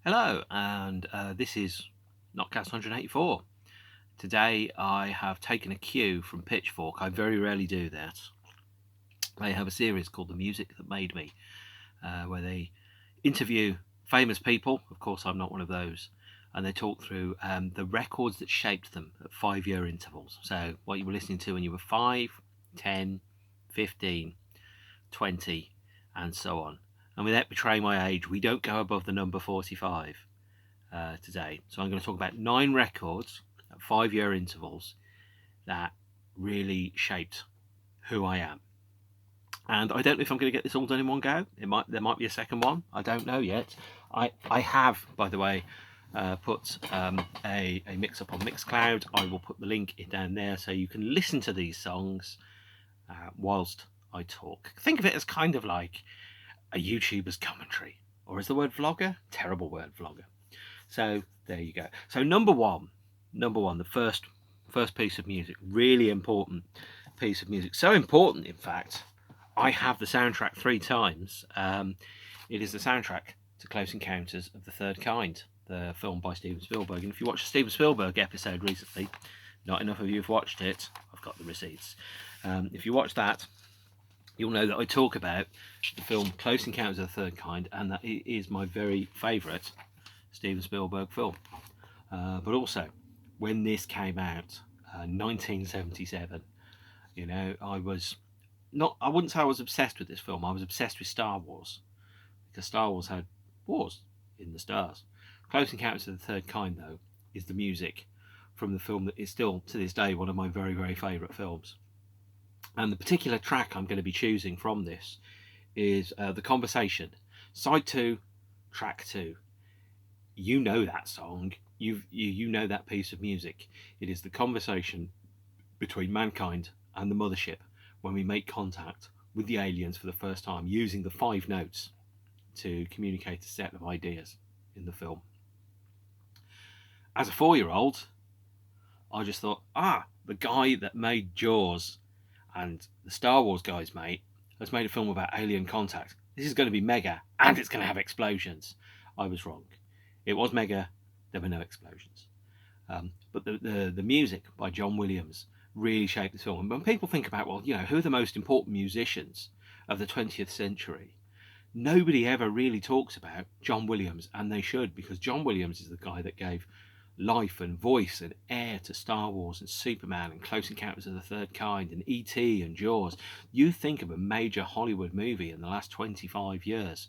Hello, and this is NOTCAST 184. Today I have taken a cue from Pitchfork. I very rarely do that. They have a series called The Music That Made Me, where they interview famous people. Of course, I'm not one of those. And they talk through the records that shaped them at 5 year intervals. So, what you were listening to when you were 5, 10, 15, 20, and so on. And without betraying my age, we don't go above the number 45. Today. So I'm going to talk about 9 records at 5 year intervals that really shaped who I am. And I don't know if I'm going to get this all done in one go. There might be a second one. I don't know yet. I have, by the way, put a mix up on Mixcloud. I will put the link down there so you can listen to these songs whilst I talk. Think of it as kind of like a YouTuber's commentary, or is the word vlogger? Terrible word, vlogger. So there you go. So number one, the first piece of music, really important piece of music. So important, in fact, I have the soundtrack 3 times. It is the soundtrack to Close Encounters of the Third Kind, the film by Steven Spielberg. And if you watched a Steven Spielberg episode recently, not enough of you have watched it. I've got the receipts. If you watch that, you'll know that I talk about the film Close Encounters of the Third Kind, and that it is my very favourite Steven Spielberg film. But also, when this came out, 1977, I wouldn't say I was obsessed with this film. I was obsessed with Star Wars, because Star Wars had wars in the stars. Close Encounters of the Third Kind, though, is the music from the film that is still, to this day, one of my very, very favourite films. And the particular track I'm going to be choosing from this is The Conversation, Side 2, Track 2. You know that song. You know that piece of music. It is the conversation between mankind and the mothership when we make contact with the aliens for the first time, using the 5 notes to communicate a set of ideas in the film. As a 4-year-old, I just thought, the guy that made Jaws and the Star Wars guys, mate, has made a film about alien contact. This is going to be mega, and it's going to have explosions. I was wrong. It was mega. There were no explosions. But the music by John Williams really shaped the film. And when people think about, who are the most important musicians of the 20th century, nobody ever really talks about John Williams, and they should, because John Williams is the guy that gave life and voice and air to Star Wars and Superman and Close Encounters of the Third Kind and E.T. and Jaws. You think of a major Hollywood movie in the last 25 years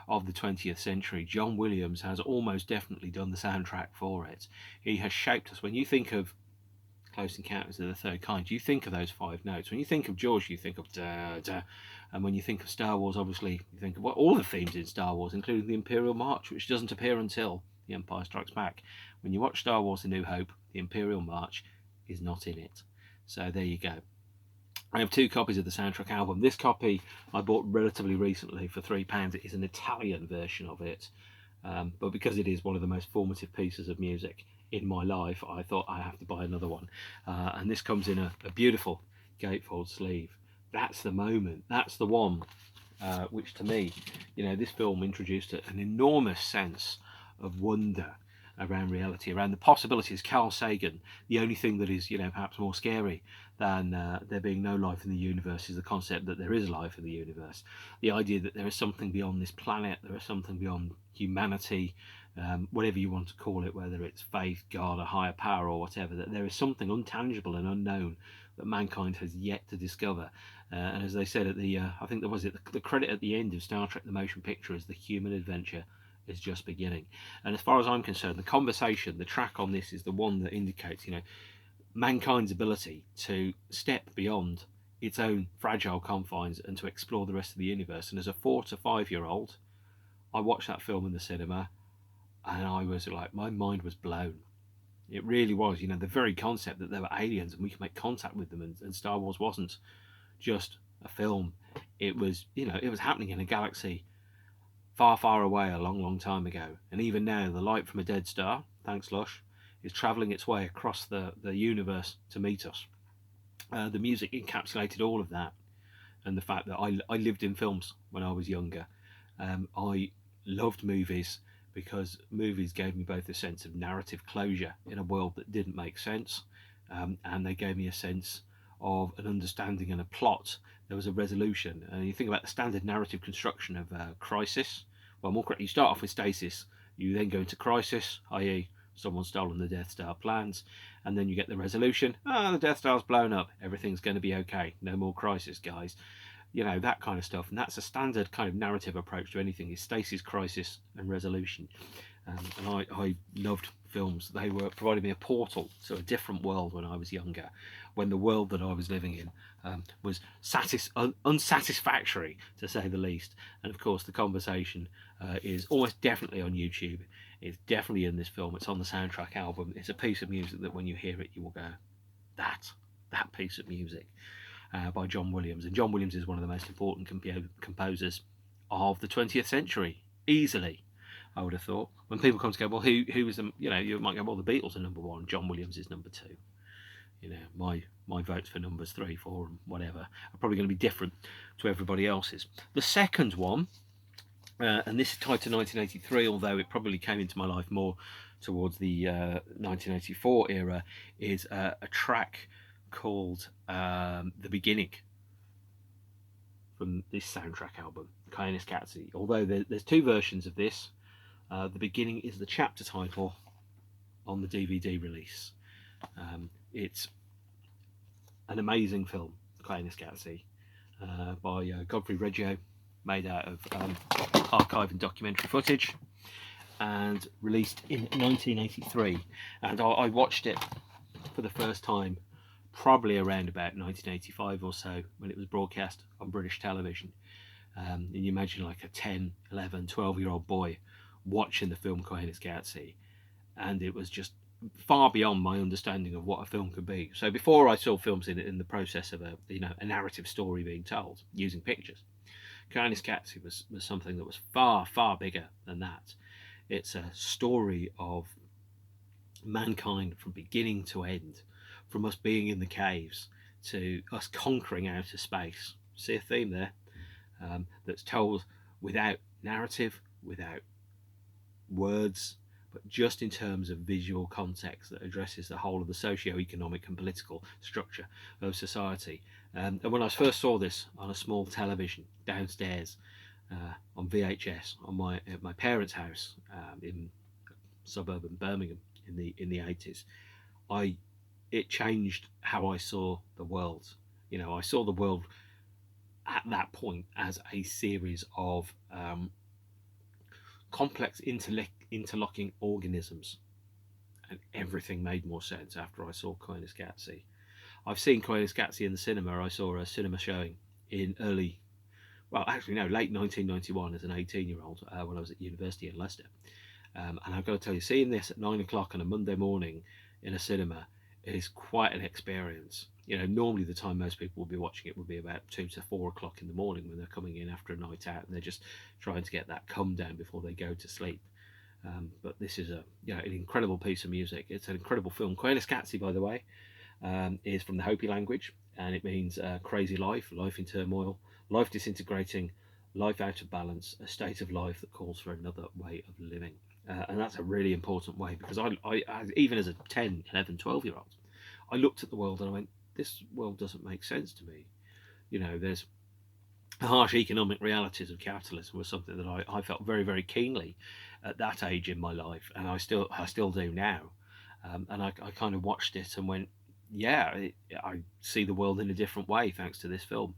of the 20th century, John Williams has almost definitely done the soundtrack for it. He has shaped us. When you think of Close Encounters of the Third Kind, you think of those 5 notes. When you think of Jaws, you think of da da. And when you think of Star Wars, obviously, you think of all the themes in Star Wars, including the Imperial March, which doesn't appear until The Empire Strikes Back. When you watch Star Wars A New Hope, the Imperial March is not in it. So there you go. I have 2 copies of the soundtrack album. This copy I bought relatively recently for £3. It is an Italian version of it. But because it is one of the most formative pieces of music in my life, I thought I have to buy another one. And this comes in a beautiful gatefold sleeve. That's the moment. That's the one which, to me, this film introduced an enormous sense of wonder around reality, around the possibilities. Carl Sagan, the only thing that is, perhaps more scary than there being no life in the universe is the concept that there is life in the universe. The idea that there is something beyond this planet, there is something beyond humanity, whatever you want to call it, whether it's faith, God, a higher power, or whatever, that there is something untangible and unknown that mankind has yet to discover. And as they said at I think there was the credit at the end of Star Trek the Motion Picture is the human adventure is just beginning. And as far as I'm concerned, the conversation, the track on this is the one that indicates, mankind's ability to step beyond its own fragile confines and to explore the rest of the universe. And as a 4 to 5-year-old, I watched that film in the cinema, and I was like, my mind was blown. It really was, the very concept that there were aliens and we could make contact with them, and Star Wars wasn't just a film. It was, it was happening in a galaxy far, far away a long, long time ago. And even now, the light from a dead star, thanks Lush, is travelling its way across the universe to meet us. The music encapsulated all of that, and the fact that I lived in films when I was younger. I loved movies because movies gave me both a sense of narrative closure in a world that didn't make sense, and they gave me a sense of an understanding and a plot. There was a resolution. And you think about the standard narrative construction of crisis. Well, more correctly, you start off with stasis, you then go into crisis, i.e., someone's stolen the Death Star plans, and then you get the resolution. The Death Star's blown up. Everything's going to be okay. No more crisis, guys. You know, that kind of stuff. And that's a standard kind of narrative approach to anything, is stasis, crisis, and resolution. And I loved films. They were providing me a portal to a different world when I was younger, when the world that I was living in was unsatisfactory, to say the least. And of course, the conversation is almost definitely on YouTube. It's definitely in this film. It's on the soundtrack album. It's a piece of music that when you hear it, you will go, that piece of music, by John Williams. And John Williams is one of the most important composers of the 20th century, easily, I would have thought. When people come to go, well, who was the, you might go, well, the Beatles are number one, John Williams is number two. My votes for numbers 3, 4, and whatever are probably going to be different to everybody else's. The second one, and this is tied to 1983, although it probably came into my life more towards the 1984 era, is a track called The Beginning, from this soundtrack album, NOTCAST. Although there's 2 versions of this. The Beginning is the chapter title on the DVD release. It's an amazing film, NOTCAST, by Godfrey Reggio, made out of archive and documentary footage, and released in 1983. And I watched it for the first time probably around about 1985 or so, when it was broadcast on British television. And you imagine like a 10, 11, 12-year-old boy watching the film NOTCAST, and it was just far beyond my understanding of what a film could be. So before I saw films in the process of a narrative story being told using pictures, NOTCAST was something that was far, far bigger than that. It's a story of mankind from beginning to end, from us being in the caves to us conquering outer space. See a theme there? That's told without narrative, without words, but just in terms of visual context that addresses the whole of the socio-economic and political structure of society. And when I first saw this on a small television downstairs on VHS at my parents' house in suburban Birmingham in the 80s, it changed how I saw the world. I saw the world at that point as a series of complex interlocking organisms, and everything made more sense after I saw NOTCAST. I've seen NOTCAST in the cinema. I saw a cinema showing in late 1991 as an 18-year-old when I was at university in Leicester. And I've got to tell you, seeing this at 9 o'clock on a Monday morning in a cinema is quite an experience. Normally the time most people will be watching it would be about 2 to 4 o'clock in the morning, when they're coming in after a night out and they're just trying to get that come down before they go to sleep. But this is an incredible piece of music. It's an incredible film. NOTCAST, by the way, is from the Hopi language, and it means crazy life, life in turmoil, life disintegrating, life out of balance, a state of life that calls for another way of living. And that's a really important way, because I even as a 10, 11, 12-year-old, I looked at the world and I went, this world doesn't make sense to me. There's the harsh economic realities of capitalism was something that I felt very, very keenly at that age in my life, and I still do now. And I kind of watched it and went, I see the world in a different way thanks to this film.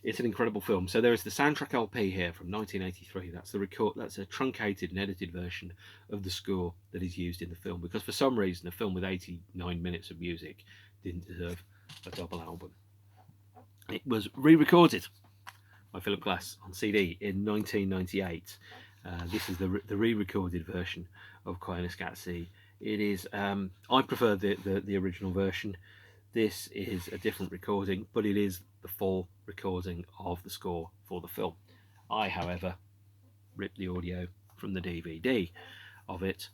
It's an incredible film. So there is the soundtrack LP here from 1983. That's a truncated and edited version of the score that is used in the film, because for some reason a film with 89 minutes of music didn't deserve a double album. It was re-recorded by Philip Glass on CD in 1998. This is the re-recorded version of NOTCAST. It is I prefer the original version. This is a different recording, but it is the full recording of the score for the film. I, however, ripped the audio from the DVD of it.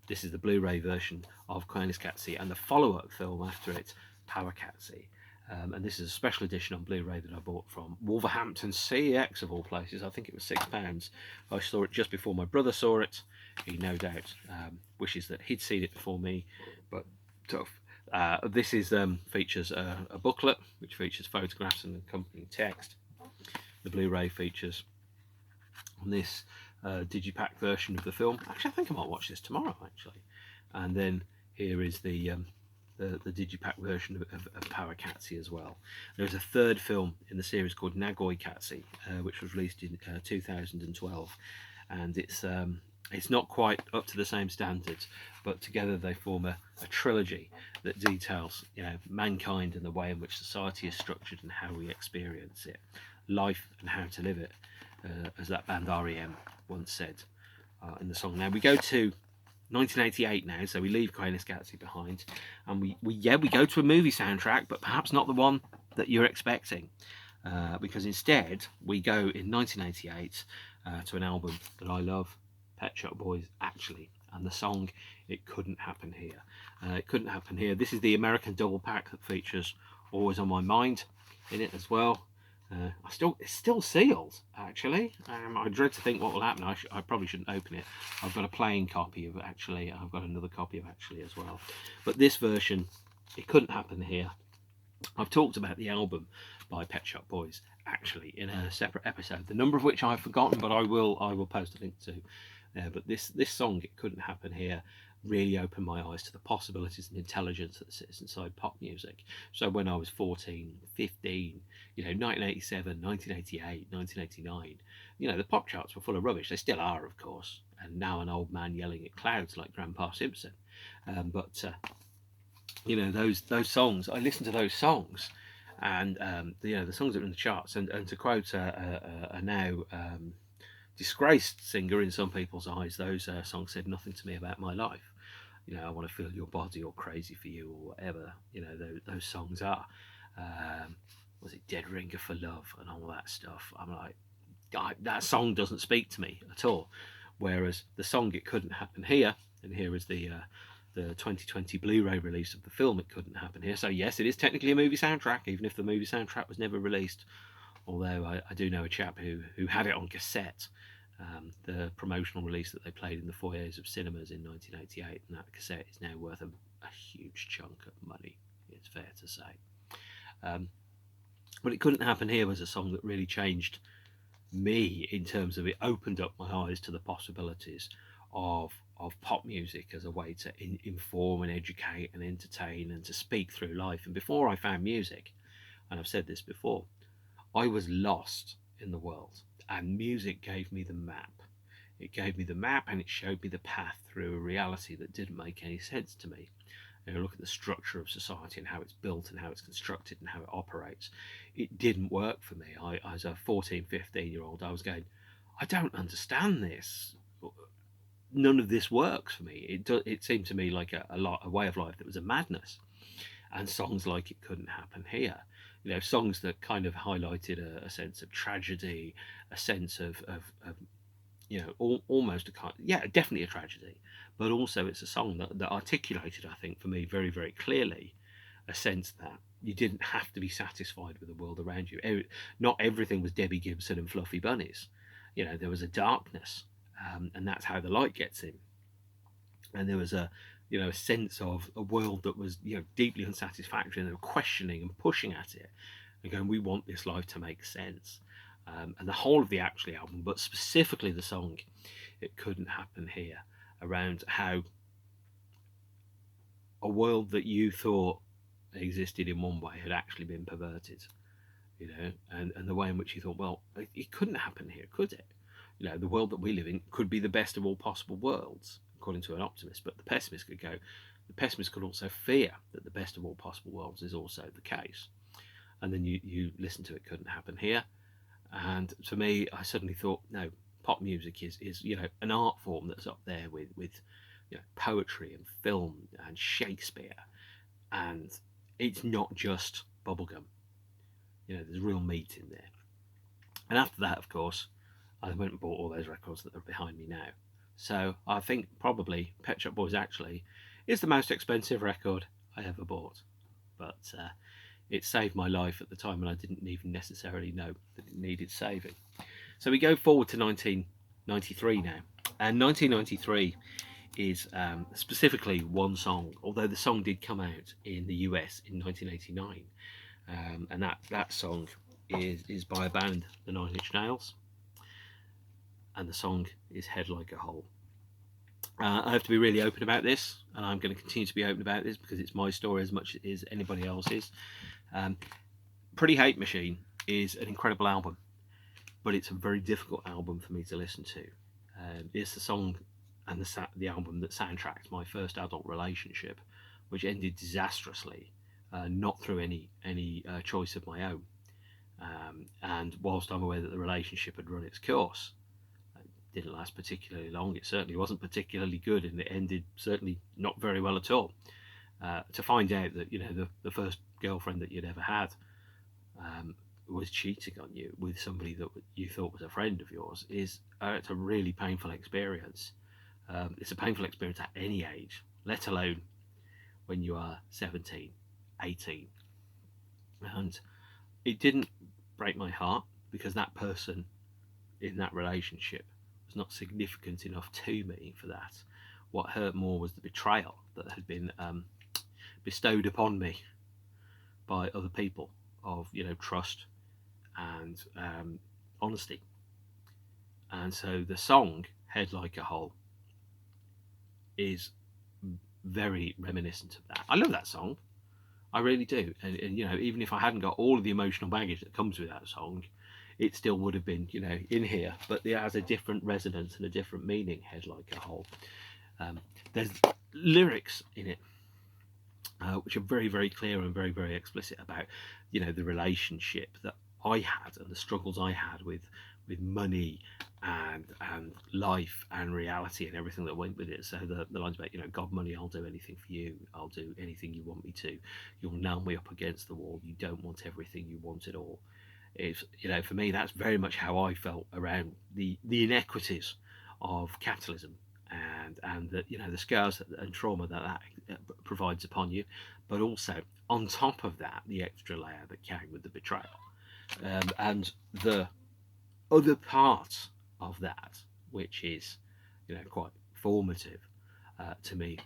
This is the Blu-ray version of NOTCAST, and the follow-up film after it, PowerCAT. And this is a special edition on Blu-ray that I bought from Wolverhampton CEX of all places. I think it was £6. I saw it just before my brother saw it. He no doubt wishes that he'd seen it before me, but tough. This is features a booklet which features photographs and accompanying text. The Blu-ray features on this digipack version of the film. Actually, I think I might watch this tomorrow. Actually, and then here is the digipack version of Power Katsi as well. There's a third film in the series called Nagoi Katsi, which was released in 2012, and it's not quite up to the same standards, but together they form a trilogy that details, mankind and the way in which society is structured and how we experience it, life and how to live it, as that band REM once said in the song. Now we go to 1988 now, so we leave Kainis Katsi behind, and we go to a movie soundtrack, but perhaps not the one that you're expecting, because instead we go in 1988 to an album that I love, Pet Shop Boys, actually, and the song It Couldn't Happen Here. It Couldn't Happen Here. This is the American double pack that features Always on My Mind in it as well. It's still sealed, actually. I dread to think what will happen. I probably shouldn't open it. I've got a playing copy of Actually. I've got another copy of Actually as well. But this version, It Couldn't Happen Here. I've talked about the album by Pet Shop Boys, actually, in a separate episode, the number of which I've forgotten, but I will post a link to. But this song, It Couldn't Happen Here, really opened my eyes to the possibilities and intelligence that sits inside pop music. So when I was 14, 15, 1987, 1988, 1989, the pop charts were full of rubbish. They still are, of course. And now an old man yelling at clouds like Grandpa Simpson. But those songs, I listened to those songs, and the songs that are in the charts, and to quote a now disgraced singer in some people's eyes, those songs said nothing to me about my life. I want to feel your body, or crazy for you, or whatever those songs are. Was it Dead Ringer for Love and all that stuff? I'm like, that song doesn't speak to me at all. Whereas the song It Couldn't Happen Here, and here is the 2020 Blu-ray release of the film It Couldn't Happen Here. So yes, it is technically a movie soundtrack, even if the movie soundtrack was never released. Although I do know a chap who had it on cassette, the promotional release that they played in the foyers of cinemas in 1988, and that cassette is now worth a huge chunk of money, it's fair to say. But It Couldn't Happen Here was a song that really changed me, in terms of it opened up my eyes to the possibilities of pop music as a way to inform and educate and entertain and to speak through life. And before I found music, and I've said this before, I was lost in the world, and music gave me the map. It gave me the map, and it showed me the path through a reality that didn't make any sense to me. Look at the structure of society and how it's built and how it's constructed and how it operates. It didn't work for me. As a 14, 15-year-old, I was going, I don't understand this. None of this works for me. It seemed to me like a way of life that was a madness. And songs like It Couldn't Happen Here, songs that kind of highlighted a sense of tragedy, a sense of almost definitely a tragedy, but also it's a song that articulated, I think, for me very, very clearly, a sense that you didn't have to be satisfied with the world around you. Not everything was Debbie Gibson and fluffy bunnies. There was a darkness, and that's how the light gets in. And there was a sense of a world that was deeply unsatisfactory, and they were questioning and pushing at it and going, we want this life to make sense. And the whole of the Actually album, but specifically the song It Couldn't Happen Here, around how a world that you thought existed in one way had actually been perverted, and the way in which you thought, well, it couldn't happen here, could it? The world that we live in could be the best of all possible worlds, according to an optimist, but the pessimist could also fear that the best of all possible worlds is also the case. And then you listen to It Couldn't Happen Here, and for me, I suddenly thought, no, pop music is an art form that's up there with poetry and film and Shakespeare, and it's not just bubblegum. There's real meat in there. And after that, of course, I went and bought all those records that are behind me now. So I think probably Pet Shop Boys Actually is the most expensive record I ever bought. But it saved my life at the time, and I didn't even necessarily know that it needed saving. So we go forward to 1993 now, and 1993 is specifically one song, although the song did come out in the US in 1989, and that song is by a band, the Nine Inch Nails, and the song is Head Like a Hole. I have to be really open about this, and I'm going to continue to be open about this because it's my story as much as anybody else's. Pretty Hate Machine is an incredible album, but it's a very difficult album for me to listen to. It's the song and the album that soundtracked my first adult relationship, which ended disastrously, not through any choice of my own. And whilst I'm aware that the relationship had run its course, it didn't last particularly long. It certainly wasn't particularly good, and it ended certainly not very well at all. To find out that the first girlfriend that you'd ever had was cheating on you with somebody that you thought was a friend of yours it's a really painful experience. It's a painful experience at any age, let alone when you are 17, 18. And it didn't break my heart because that person in that relationship was not significant enough to me for that. What hurt more was the betrayal that had been bestowed upon me by other people of trust and honesty. And so the song Head Like a Hole is very reminiscent of that. I love that song, I really do. And even if I hadn't got all of the emotional baggage that comes with that song, it still would have been in here, but it has a different resonance and a different meaning. Head Like a Hole. There's lyrics in it which are very, very clear and very, very explicit about the relationship that I had and the struggles I had with money and life and reality and everything that went with it. So the lines about God, money, I'll do anything for you, I'll do anything you want me to, you'll nail me up against the wall, you don't want everything, you want it all. It's for me, that's very much how I felt around the inequities of capitalism and that the scars and trauma that provides upon you, but also on top of that the extra layer that came with the betrayal. And the other part of that, which is quite formative to me,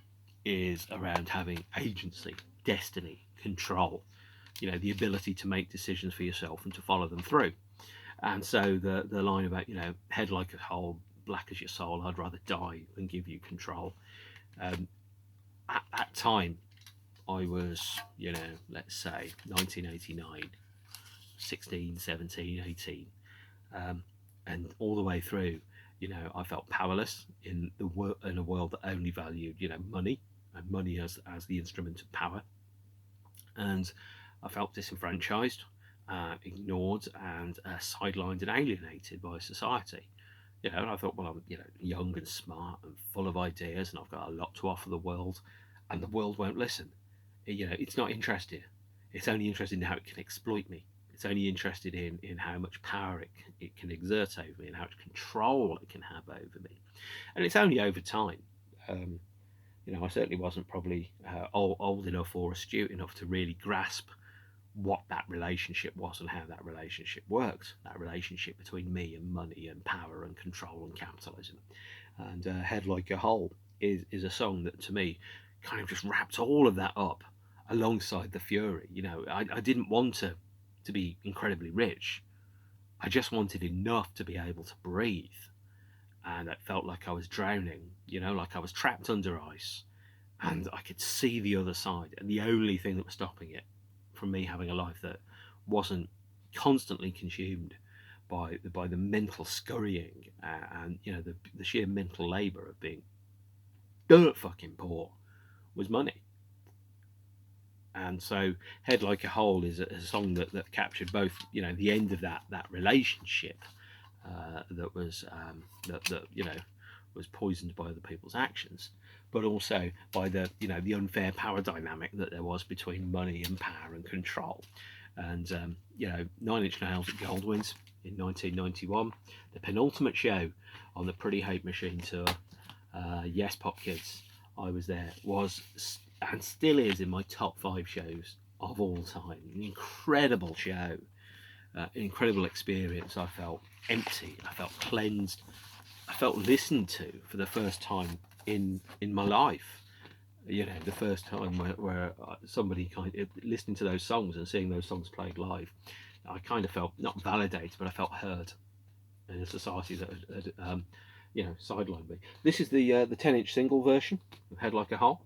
is around having agency, destiny, control, the ability to make decisions for yourself and to follow them through. And so the line about head like a hole, black as your soul, I'd rather die than give you control. At that time I was let's say 1989, 16, 17, 18, and all the way through I felt powerless in a world that only valued money and money as the instrument of power, and I felt disenfranchised, ignored, and sidelined and alienated by society. And I thought, well, I'm young and smart and full of ideas, and I've got a lot to offer the world, and the world won't listen. It's not interested. It's only interested in how it can exploit me. It's only interested in how much power it can exert over me and how much control it can have over me. And it's only over time. I certainly wasn't probably old enough or astute enough to really grasp what that relationship was and how that relationship worked, that relationship between me and money and power and control and capitalism. And Head Like a Hole is a song that to me kind of just wrapped all of that up alongside the fury. I didn't want to be incredibly rich. I just wanted enough to be able to breathe, and it felt like I was drowning, like I was trapped under ice, and I could see the other side, and the only thing that was stopping it from me having a life that wasn't constantly consumed by the mental scurrying and the sheer mental labour of being dirt fucking poor was money. And so Head Like a Hole is a song that captured both the end of that relationship that was was poisoned by other people's actions, but also by the the unfair power dynamic that there was between money and power and control. And Nine Inch Nails at Goldwyn's in 1991, the penultimate show on the Pretty Hate Machine tour. Yes, Pop Kids, I was there, was and still is in my top 5 shows of all time. An incredible show, an incredible experience. I felt empty, I felt cleansed, I felt listened to for the first time in my life. You know, the first time where somebody kind of listening to those songs and seeing those songs played live, I kind of felt not validated, but I felt heard in a society that had you know, sidelined me. This is the 10-inch single version of Head Like a Hole.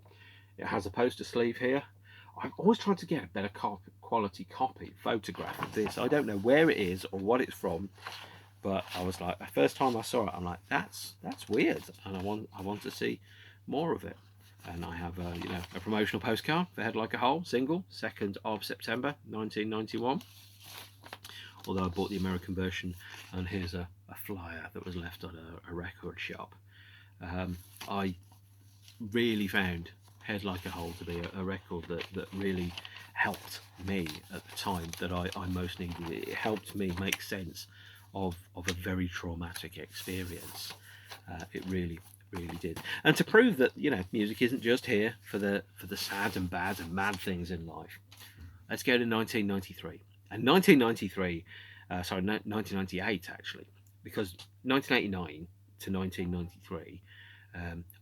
It has a poster sleeve here. I've always tried to get a better quality photograph of this. I don't know where it is or what it's from, but I was like, the first time I saw it, I'm like, that's weird, and I want to see more of it. And I have you know, a promotional postcard for Head Like a Hole single, 2nd of September 1991. Although I bought the American version, and here's a flyer that was left on a record shop. I really found Head Like a Hole to be a record that really helped me at the time that I most needed it. It helped me make sense of a very traumatic experience. It really did. And to prove that, you know, music isn't just here for the sad and bad and mad things in life, let's go to 1993. And 1998 actually, because 1989 to 1993,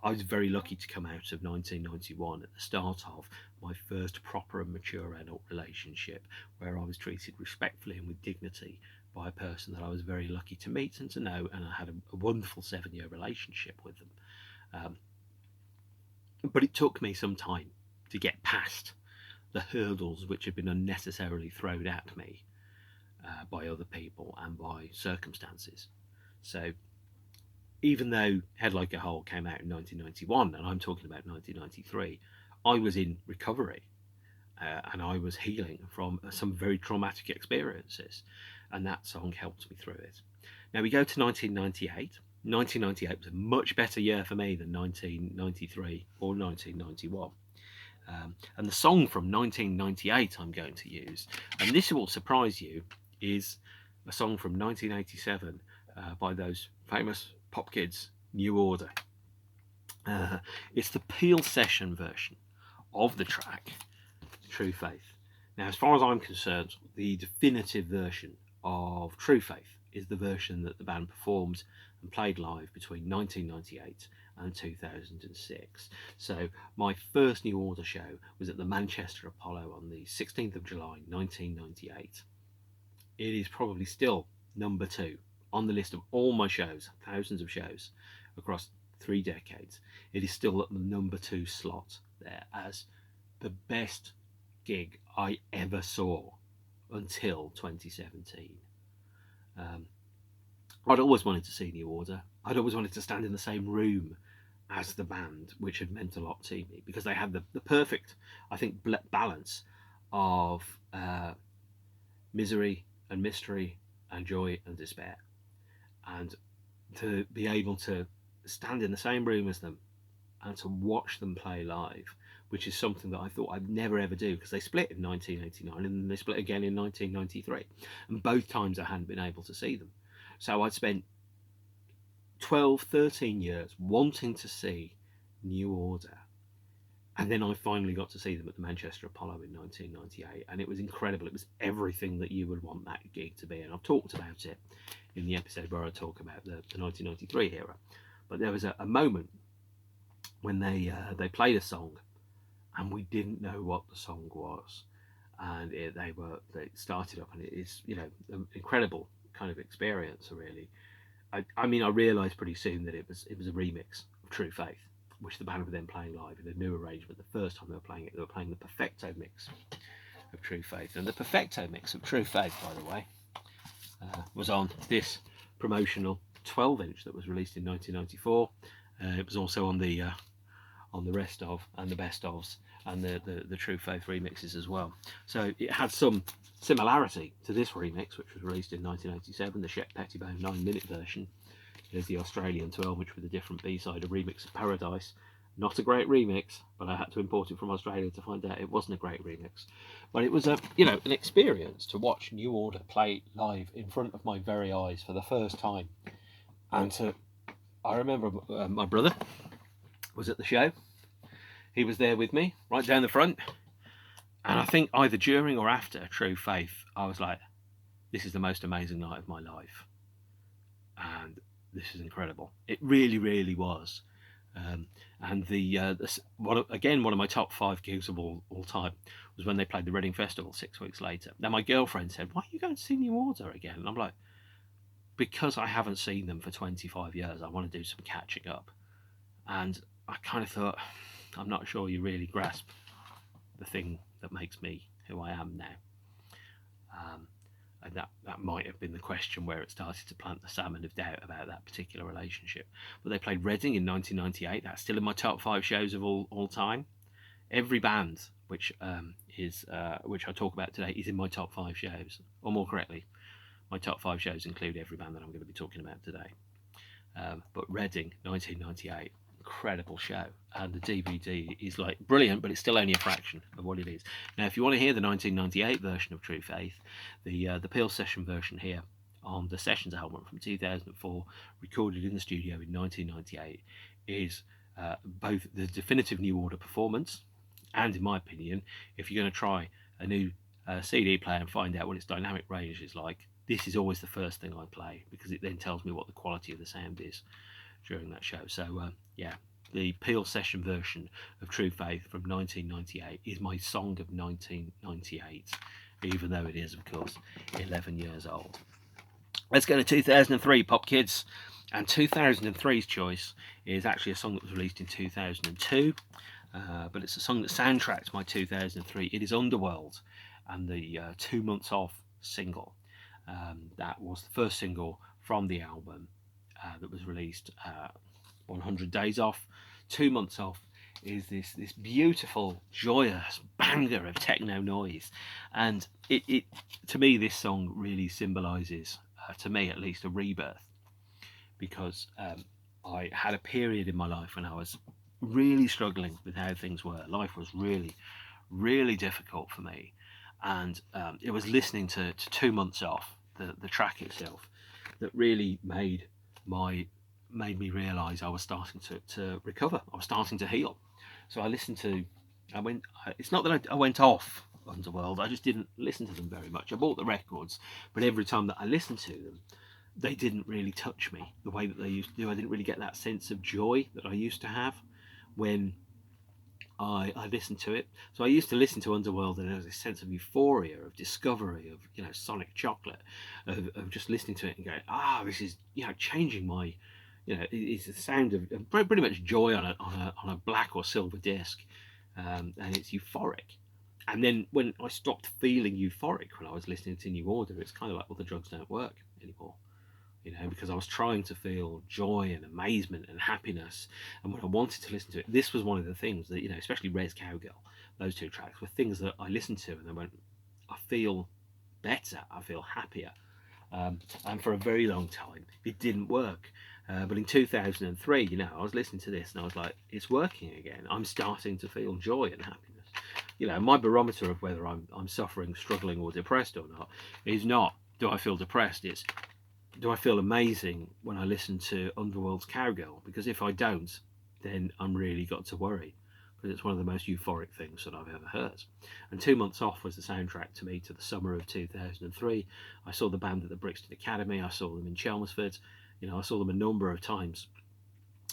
I was very lucky to come out of 1991 at the start of my first proper and mature adult relationship, where I was treated respectfully and with dignity by a person that I was very lucky to meet and to know, and I had a wonderful 7-year relationship with them. But it took me some time to get past the hurdles which had been unnecessarily thrown at me by other people and by circumstances. So even though Head Like a Hole came out in 1991, and I'm talking about 1993, I was in recovery and I was healing from some very traumatic experiences, and that song helped me through it. Now we go to 1998. 1998 was a much better year for me than 1993 or 1991. And the song from 1998 I'm going to use, and this will surprise you, is a song from 1987 by those famous pop kids, New Order. It's the Peel session version of the track True Faith. Now, as far as I'm concerned, the definitive version of True Faith is the version that the band performed and played live between 1998 and 2006. So my first New Order show was at the Manchester Apollo on the 16th of July 1998. It is probably still number 2 on the list of all my shows, thousands of shows across 3 decades. It is still at the number 2 slot there as the best gig I ever saw until 2017. I'd always wanted to see New Order. I'd always wanted to stand in the same room as the band, which had meant a lot to me, because they had the perfect, I think, balance of misery and mystery and joy and despair. And to be able to stand in the same room as them and to watch them play live, which is something that I thought I'd never ever do, because they split in 1989 and then they split again in 1993, and both times I hadn't been able to see them. So I'd spent 12, 13 years wanting to see New Order, and then I finally got to see them at the Manchester Apollo in 1998, and it was incredible. It was everything that you would want that gig to be, and I've talked about it in the episode where I talk about the 1993 era. But there was a moment when they played a song and we didn't know what the song was, and they started up, and it is, you know, an incredible kind of experience, really. I mean, I realised pretty soon that it was a remix of True Faith, which the band were then playing live in a new arrangement. The first time they were playing it, they were playing the Perfecto mix of True Faith. And the Perfecto mix of True Faith, by the way, was on this promotional 12-inch that was released in 1994. It was also on the rest of and the best ofs and the True Faith remixes as well. So it had some similarity to this remix, which was released in 1987, the Shep Pettibone 9-minute version. There's the Australian 12-inch with a different B-side, a remix of Paradise. Not a great remix, but I had to import it from Australia to find out it wasn't a great remix. But it was an experience to watch New Order play live in front of my very eyes for the first time. And I remember my brother was at the show. He was there with me, right down the front. And I think either during or after True Faith, I was like, this is the most amazing night of my life. And this is incredible. It really, really was. Um, and one of my top 5 gigs of all time was when they played the Reading Festival 6 weeks later. Now, my girlfriend said, "Why are you going to see New Order again?" And I'm like, because I haven't seen them for 25 years. I want to do some catching up. And I kind of thought, I'm not sure you really grasp the thing that makes me who I am now. And that might have been the question where it started to plant the salmon of doubt about that particular relationship. But they played Reading in 1998. That's still in my top 5 shows of all time. Every band which which I talk about today is in my top 5 shows, or more correctly, my top 5 shows include every band that I'm going to be talking about today. But Reading, 1998, incredible show, and the DVD is like brilliant, but it's still only a fraction of what it is. Now, if you want to hear the 1998 version of True Faith, the Peel session version here on the Sessions album from 2004, recorded in the studio in 1998, is both the definitive New Order performance, and in my opinion, if you're going to try a new CD player and find out what its dynamic range is like, this is always the first thing I play, because it then tells me what the quality of the sound is during that show. So yeah, the Peel session version of True Faith from 1998 is my song of 1998, even though it is, of course, 11 years old. Let's go to 2003, Pop Kids. And 2003's choice is actually a song that was released in 2002, but it's a song that soundtracked my 2003. It is Underworld, and the 2 months off single. That was the first single from the album that was released. 100 Days Off, 2 months off is this beautiful, joyous banger of techno noise, and it to me, this song really symbolises, to me at least, a rebirth, because I had a period in my life when I was really struggling with how things were. Life was really, really difficult for me, and it was listening to 2 months off, the track itself, that really made me realise I was starting to recover. I was starting to heal. So it's not that I went off Underworld, I just didn't listen to them very much. I bought the records, but every time that I listened to them, they didn't really touch me the way that they used to do. I didn't really get that sense of joy that I used to have when I listened to it. So I used to listen to Underworld, and there was a sense of euphoria, of discovery, of Sonic Chocolate, of just listening to it and going, this is changing my, it's the sound of pretty much joy on a black or silver disc, and it's euphoric. And then when I stopped feeling euphoric when I was listening to New Order, it's kind of like, well, the drugs don't work anymore. Because I was trying to feel joy and amazement and happiness, and when I wanted to listen to it, this was one of the things that, especially Res Cowgirl, those 2 tracks were things that I listened to and I went, I feel better, I feel happier, and for a very long time it didn't work, but in 2003, I was listening to this and I was like, it's working again. I'm starting to feel joy and happiness. My barometer of whether I'm suffering, struggling, or depressed or not is not, do I feel depressed? It's, do I feel amazing when I listen to Underworld's Cowgirl? Because if I don't, then I'm really got to worry, because it's one of the most euphoric things that I've ever heard. And 2 months off was the soundtrack to me to the summer of 2003. I saw the band at the Brixton Academy. I saw them in Chelmsford. I saw them a number of times,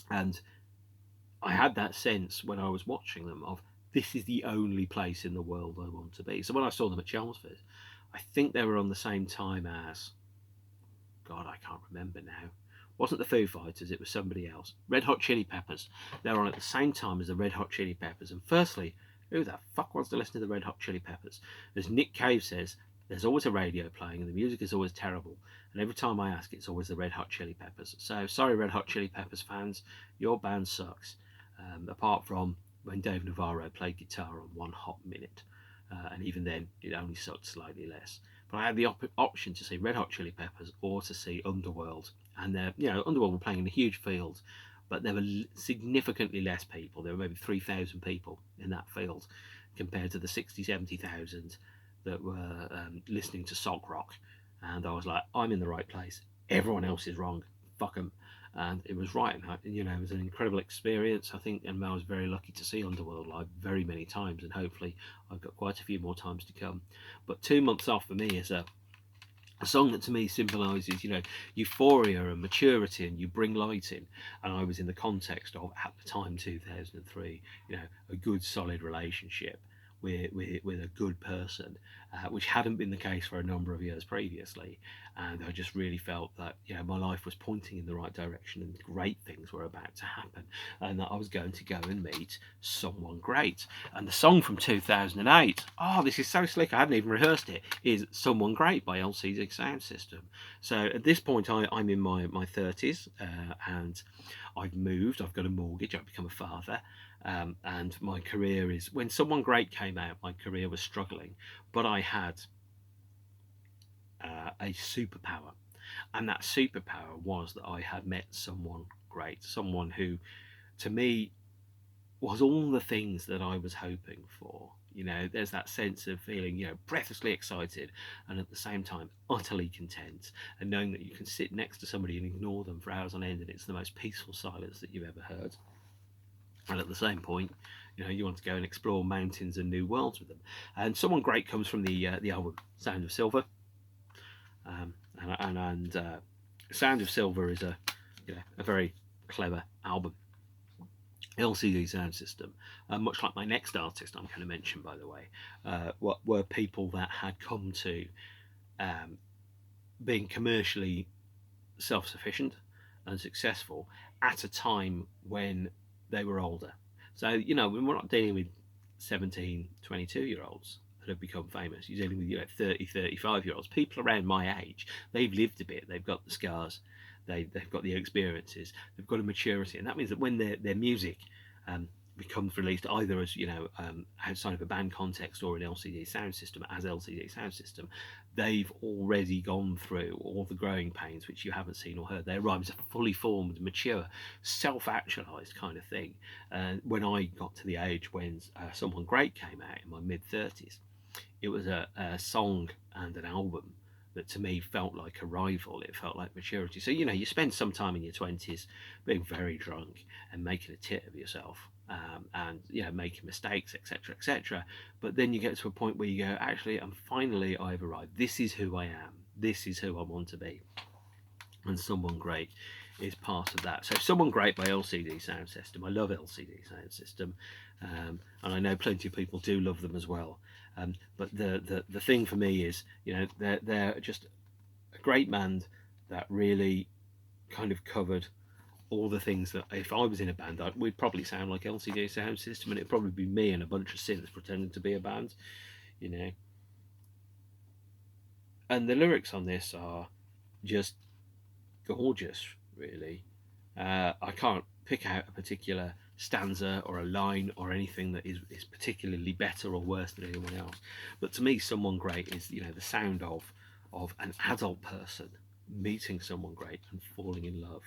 and I had that sense when I was watching them of, this is the only place in the world I want to be. So when I saw them at Chelmsford, I think they were on the same time as, God, I can't remember now. It wasn't the Foo Fighters, it was somebody else. Red Hot Chili Peppers. They were on at the same time as the Red Hot Chili Peppers. And firstly, who the fuck wants to listen to the Red Hot Chili Peppers? As Nick Cave says, there's always a radio playing and the music is always terrible. And every time I ask, it's always the Red Hot Chili Peppers. So sorry, Red Hot Chili Peppers fans, your band sucks. Apart from when Dave Navarro played guitar on One Hot Minute. And even then, it only sucked slightly less. But I had the option to see Red Hot Chili Peppers or to see Underworld. And Underworld were playing in a huge field, but there were significantly less people. There were maybe 3,000 people in that field compared to the 60, 70,000 that were listening to Sog Rock. And I was like, I'm in the right place. Everyone else is wrong. Fuck them. and it was right. And it was an incredible experience, I think, and I was very lucky to see Underworld live very many times, and hopefully I've got quite a few more times to come. But 2 months off for me is a song that to me symbolises, euphoria and maturity, and you bring light in. And I was in the context of, at the time, 2003, a good solid relationship with a good person, which hadn't been the case for a number of years previously. And I just really felt that my life was pointing in the right direction, and great things were about to happen, and that I was going to go and meet someone great. And the song from 2008, oh, this is so slick, I hadn't even rehearsed it, is Someone Great by LCD Sound System. So at this point, I'm in my 30s, and I've moved, I've got a mortgage, I've become a father. And my career is, when Someone Great came out, my career was struggling, but I had a superpower. And that superpower was that I had met someone great, someone who, to me, was all the things that I was hoping for. There's that sense of feeling, breathlessly excited, and at the same time utterly content, and knowing that you can sit next to somebody and ignore them for hours on end, and it's the most peaceful silence that you've ever heard. And at the same point, you want to go and explore mountains and new worlds with them. And Someone Great comes from the album Sound of Silver. And Sound of Silver is a very clever album. LCD Sound System, much like my next artist I'm going to mention, by the way, what were people that had come to being commercially self-sufficient and successful at a time when they were older. So, we're not dealing with 17, 22-year-olds that have become famous. You're dealing with 30, 35-year-olds, people around my age. They've lived a bit, they've got the scars, they've got the experiences, they've got a maturity, and that means that when their music becomes released, either as outside of a band context or an LCD Sound System, as LCD Sound System, they've already gone through all the growing pains which you haven't seen or heard. Their rhymes are fully formed, mature, self-actualized kind of thing. When I got to the age when Someone Great came out in my mid-30s, it was a song and an album that to me felt like arrival. It felt like maturity. So you spend some time in your 20s being very drunk and making a tit of yourself, and making mistakes, etc. But then you get to a point where you go, actually, and finally I've arrived. This is who I am. This is who I want to be. And Someone Great is part of that. So Someone Great by LCD Sound System. I love LCD Sound System, and I know plenty of people do love them as well. But the thing for me is, they're just a great band that really kind of covered all the things that if I was in a band, we'd probably sound like LCD Sound System, and it'd probably be me and a bunch of synths pretending to be a band, And the lyrics on this are just gorgeous, really. I can't pick out a particular stanza or a line or anything that is particularly better or worse than anyone else. But to me, Someone Great is, the sound of an adult person meeting someone great and falling in love.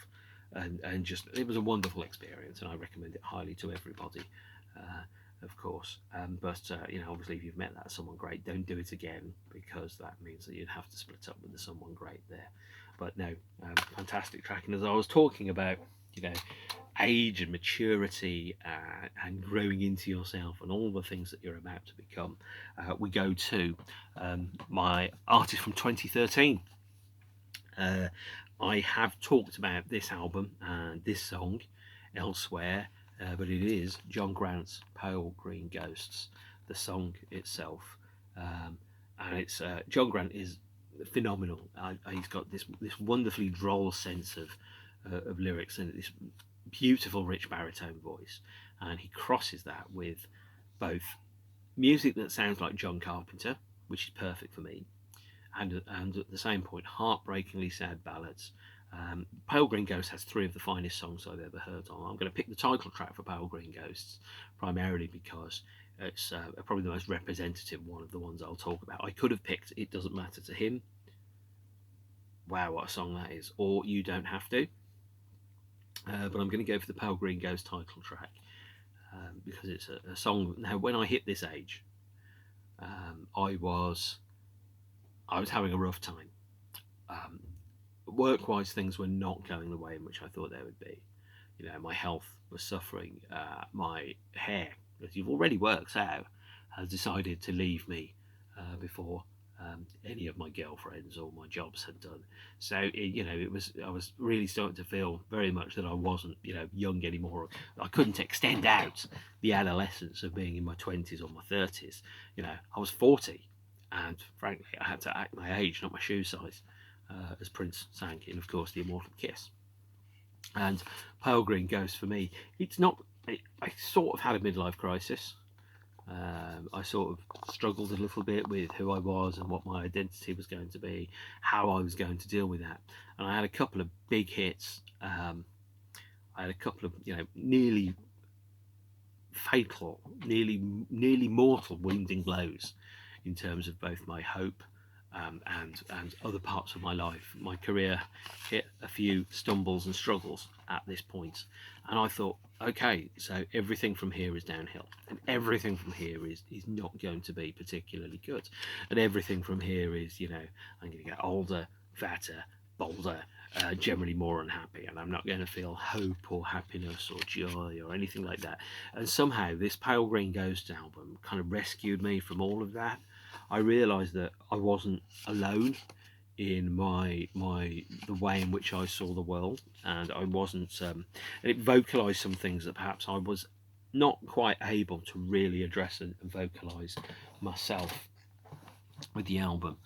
And just, it was a wonderful experience, and I recommend it highly to everybody, of course. But obviously, if you've met that someone great, don't do it again, because that means that you'd have to split up with the someone great there. But no, fantastic track. And as I was talking about, age and maturity, and growing into yourself and all the things that you're about to become, we go to my artist from 2013. I have talked about this album and this song elsewhere, but it is John Grant's Pale Green Ghosts, the song itself. And it's John Grant is phenomenal. He's got this wonderfully droll sense of lyrics and this beautiful rich baritone voice, and he crosses that with both music that sounds like John Carpenter, which is perfect for me, and at the same point heartbreakingly sad ballads. Pale Green Ghosts has three of the finest songs I've ever heard on. I'm going to pick the title track for Pale Green Ghosts primarily because it's probably the most representative one of the ones I'll talk about. I could have picked It Doesn't Matter to Him. Wow, what a song that is. Or You Don't Have To. But I'm going to go for the Pale Green Ghost title track, because it's a song. Now, when I hit this age, I was having a rough time. work-wise, things were not going the way in which I thought they would be. My health was suffering. My hair, as you've already worked out, has decided to leave me before any of my girlfriends or my jobs had done. So I was really starting to feel very much that I wasn't young anymore. I couldn't extend out the adolescence of being in my 20s or my 30s. I was 40, and frankly, I had to act my age, not my shoe size, as Prince sang in, of course, The Immortal Kiss. And Pale Green Ghost, for me, it's not. I sort of had a midlife crisis. I sort of struggled a little bit with who I was and what my identity was going to be, how I was going to deal with that. And I had a couple of big hits. I had a couple of nearly fatal, nearly mortal wounding blows in terms of both my hope and other parts of my life. My career hit a few stumbles and struggles at this point, and I thought, okay, so everything from here is downhill, and everything from here is not going to be particularly good, and everything from here is I'm going to get older, fatter, bolder, generally more unhappy, and I'm not going to feel hope or happiness or joy or anything like that. And somehow this Pale Green Ghost album kind of rescued me from all of that. I realised that I wasn't alone in the way in which I saw the world, and I wasn't. And it vocalised some things that perhaps I was not quite able to really address and vocalise myself with the album.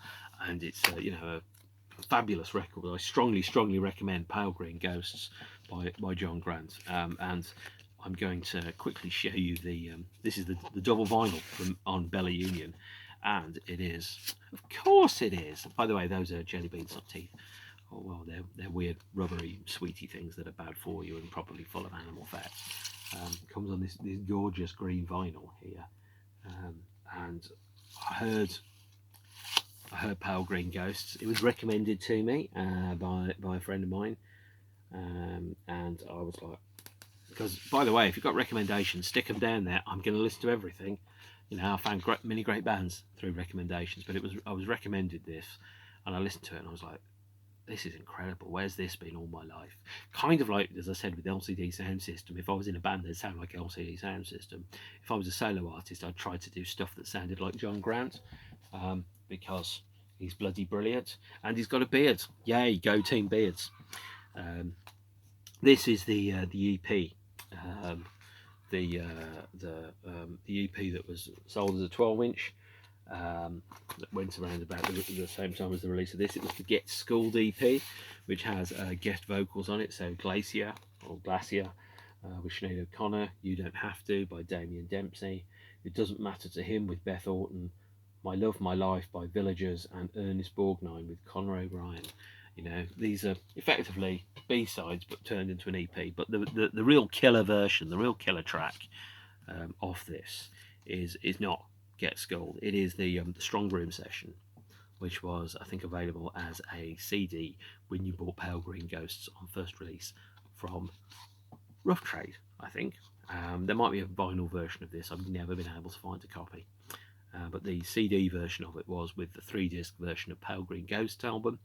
And it's a fabulous record. I strongly recommend Pale Green Ghosts by John Grant. And I'm going to quickly show you this is the double vinyl from on Bella Union. And it is, of course it is. By the way, those are jelly beans, not teeth. Oh, well, they're weird, rubbery, sweety things that are bad for you and probably full of animal fat. Comes on this gorgeous green vinyl here. And I heard Pale Green Ghosts. It was recommended to me by a friend of mine. And I was like, because, by the way, if you've got recommendations, stick them down there. I'm going to listen to everything. I found many great bands through recommendations, but I was recommended this, and I listened to it, and I was like, this is incredible. Where's this been all my life? Kind of like, as I said, with LCD Sound System. If I was in a band, they'd sound like LCD Sound System. If I was a solo artist, I'd try to do stuff that sounded like John Grant, because he's bloody brilliant, and he's got a beard. Yay, go Team Beards. This is the EP. The EP that was sold as a 12-inch that went around about the same time as the release of this. It was the Get Schooled EP, which has guest vocals on it. So Glacier with Sinead O'Connor, You Don't Have To by Damien Dempsey, It Doesn't Matter to Him with Beth Orton, My Love, My Life by Villagers, and Ernest Borgnine with Conor O'Brien. These are effectively B-sides but turned into an EP. But the real killer version, the real killer track of this is not Get Schooled. It is the Strong Room session, which was, I think, available as a CD when you bought Pale Green Ghosts on first release from Rough Trade, I think. There might be a vinyl version of this. I've never been able to find a copy. But the CD version of it was with the 3-disc version of Pale Green Ghost album.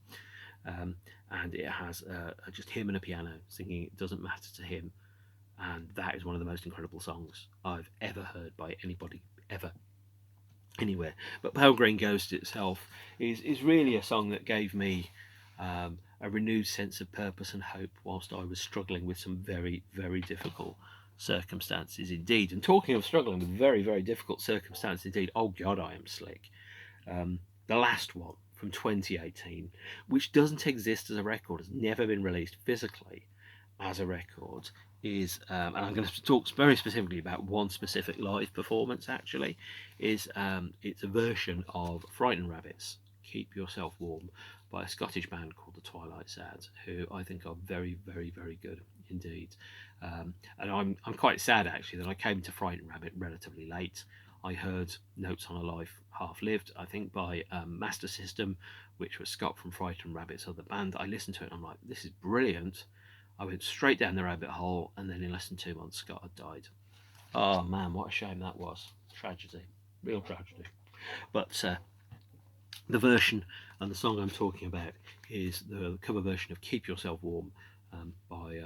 And it has just him and a piano singing It Doesn't Matter to Him, and that is one of the most incredible songs I've ever heard by anybody ever anywhere. But Pale Green Ghost itself is really a song that gave me a renewed sense of purpose and hope whilst I was struggling with some very, very difficult circumstances indeed. And talking of struggling with very, very difficult circumstances indeed, oh God, I am slick. The last one from 2018, which doesn't exist as a record, has never been released physically as a record, is, and I'm going to talk very specifically about one specific live performance actually, it's a version of Frightened Rabbits, Keep Yourself Warm, by a Scottish band called the Twilight Sads, who I think are very, very, very good indeed. And I'm quite sad actually that I came to Frightened Rabbit relatively late. I heard Notes on a Life Half Lived, I think, by Master System, which was Scott from Frightened Rabbit's other band. I listened to it and I'm like, this is brilliant. I went straight down the rabbit hole, and then in less than 2 months, Scott had died. Oh man, what a shame that was. Tragedy. Real tragedy. But The version and the song I'm talking about is the cover version of Keep Yourself Warm by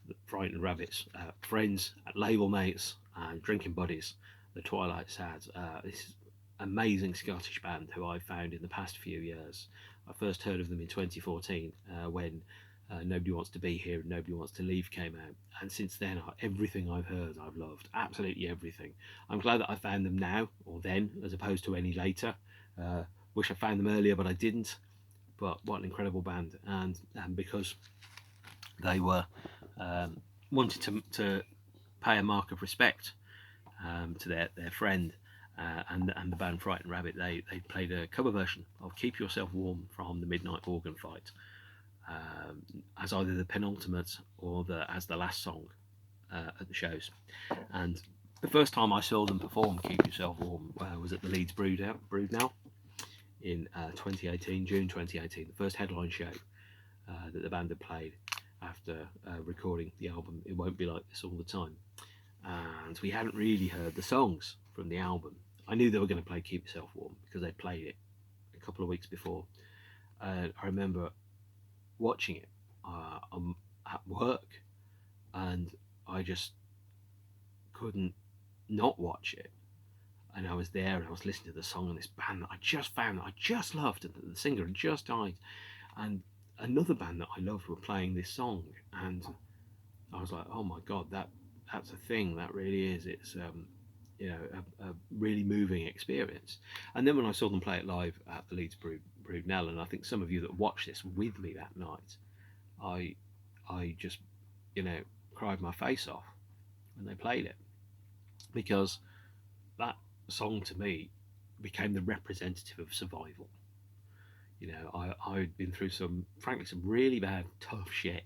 the Frightened Rabbits, friends, label mates, and drinking buddies, the Twilight Sads. This amazing Scottish band who I found in the past few years. I first heard of them in 2014 when Nobody Wants to Be Here and Nobody Wants to Leave came out. And since then, everything I've heard, I've loved. Absolutely everything. I'm glad that I found them now, or then, as opposed to any later. Wish I found them earlier, but I didn't. But what an incredible band. And because they were wanted to pay a mark of respect to their friend and the band Frightened Rabbit, they played a cover version of Keep Yourself Warm from the Midnight Organ Fight as either the penultimate or as the last song at the shows. And the first time I saw them perform Keep Yourself Warm was at the Leeds Brood Now in 2018, June 2018, the first headline show that the band had played after recording the album It Won't Be Like This All the Time. And we hadn't really heard the songs from the album. I knew they were going to play Keep Yourself Warm because they played it a couple of weeks before. I remember watching it at work, and I just couldn't not watch it. And I was there and I was listening to the song and this band that I just found that I just loved, and the singer had just died, and another band that I loved were playing this song, and I was like, oh my god, that's a thing, that really is. It's a really moving experience. And then when I saw them play it live at the Leeds Broodnell, and I think some of you that watched this with me that night, I just cried my face off when they played it, because that song to me became the representative of survival. I'd been through some really bad, tough shit.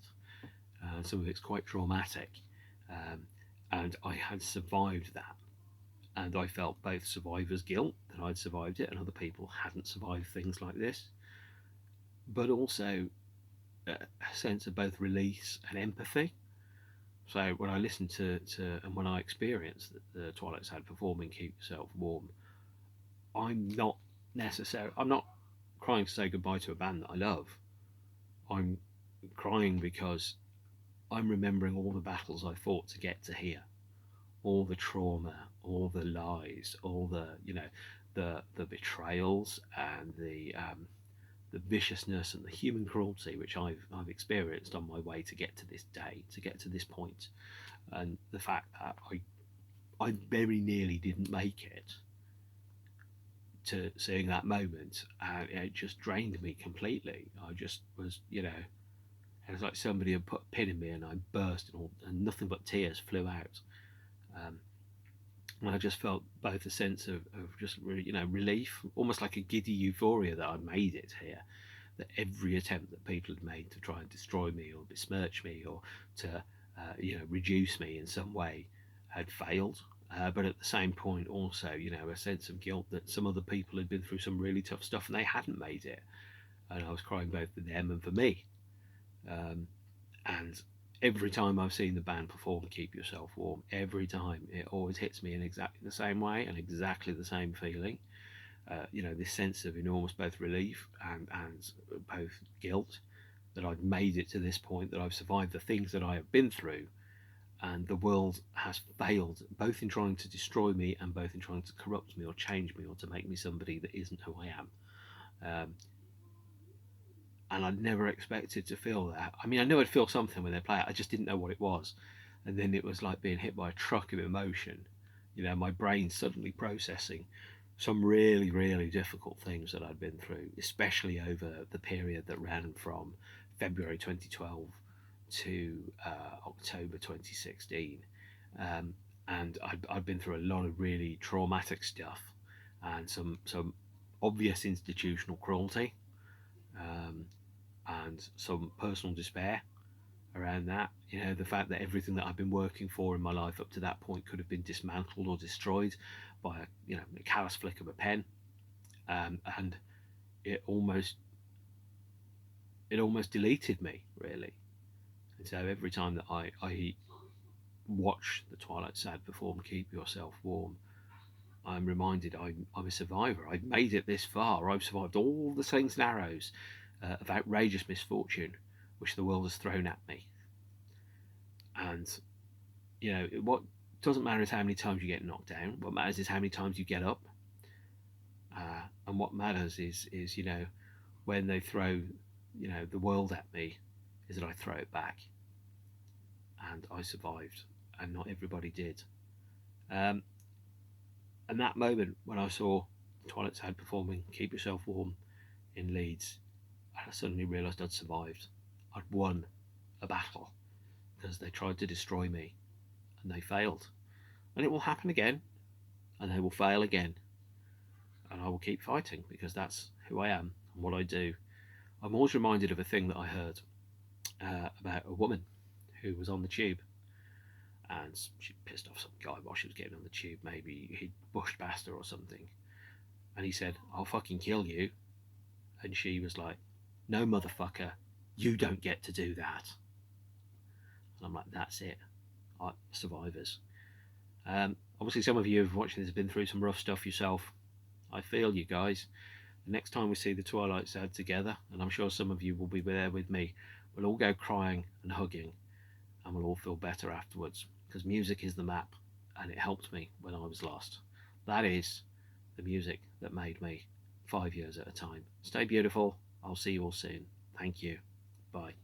Some of it's quite traumatic, and I had survived that, and I felt both survivor's guilt that I'd survived it and other people hadn't survived things like this, but also a sense of both release and empathy. So when I listened to and when I experienced the Twilight Sad performing Keep Yourself Warm, I'm not crying to say goodbye to a band that I love. I'm crying because I'm remembering all the battles I fought to get to here, all the trauma, all the lies, all the betrayals, and the viciousness and the human cruelty which I've experienced on my way to get to this day, to get to this point, and the fact that I very nearly didn't make it to seeing that moment, and it just drained me completely. I just was, it was like somebody had put a pin in me, and I burst, and nothing but tears flew out. And I just felt both a sense of just really, relief, almost like a giddy euphoria that I made it here, that every attempt that people had made to try and destroy me or besmirch me or to, reduce me in some way had failed. But at the same point also, a sense of guilt that some other people had been through some really tough stuff and they hadn't made it. And I was crying both for them and for me. And every time I've seen the band perform Keep Yourself Warm, every time it always hits me in exactly the same way and exactly the same feeling. This sense of enormous both relief and both guilt that I've made it to this point, that I've survived the things that I have been through, and the world has failed both in trying to destroy me and both in trying to corrupt me or change me or to make me somebody that isn't who I am. And I'd never expected to feel that. I mean, I knew I'd feel something when they play it, I just didn't know what it was. And then it was like being hit by a truck of emotion. My brain suddenly processing some really, really difficult things that I'd been through, especially over the period that ran from February 2012 to October 2016. And I'd been through a lot of really traumatic stuff and some obvious institutional cruelty. And some personal despair around that. The fact that everything that I've been working for in my life up to that point could have been dismantled or destroyed by a callous flick of a pen, and it almost deleted me, really. And so every time that I watch the Twilight Sad perform Keep Yourself Warm, I'm reminded I'm a survivor. I've made it this far. I've survived all the slings and arrows of outrageous misfortune which the world has thrown at me. And, what doesn't matter is how many times you get knocked down. What matters is how many times you get up. And what matters is when they throw, the world at me, is that I throw it back. And I survived, and not everybody did. And that moment when I saw Twilight Sound performing Keep Yourself Warm in Leeds, I suddenly realised I'd survived. I'd won a battle because they tried to destroy me and they failed. And it will happen again, and they will fail again. And I will keep fighting because that's who I am and what I do. I'm always reminded of a thing that I heard about a woman who was on the tube, and she pissed off some guy while she was getting on the tube. Maybe he'd pushed past her or something, and he said, "I'll fucking kill you." And she was like, "No, motherfucker, you don't get to do that." And I'm like, that's it. Survivors. Obviously, some of you who've watched this have been through some rough stuff yourself. I feel you guys. The next time we see the Twilight Zone together, and I'm sure some of you will be there with me, we'll all go crying and hugging, and we'll all feel better afterwards, because music is the map, and it helped me when I was lost. That is the music that made me 5 years at a time. Stay beautiful. I'll see you all soon. Thank you. Bye.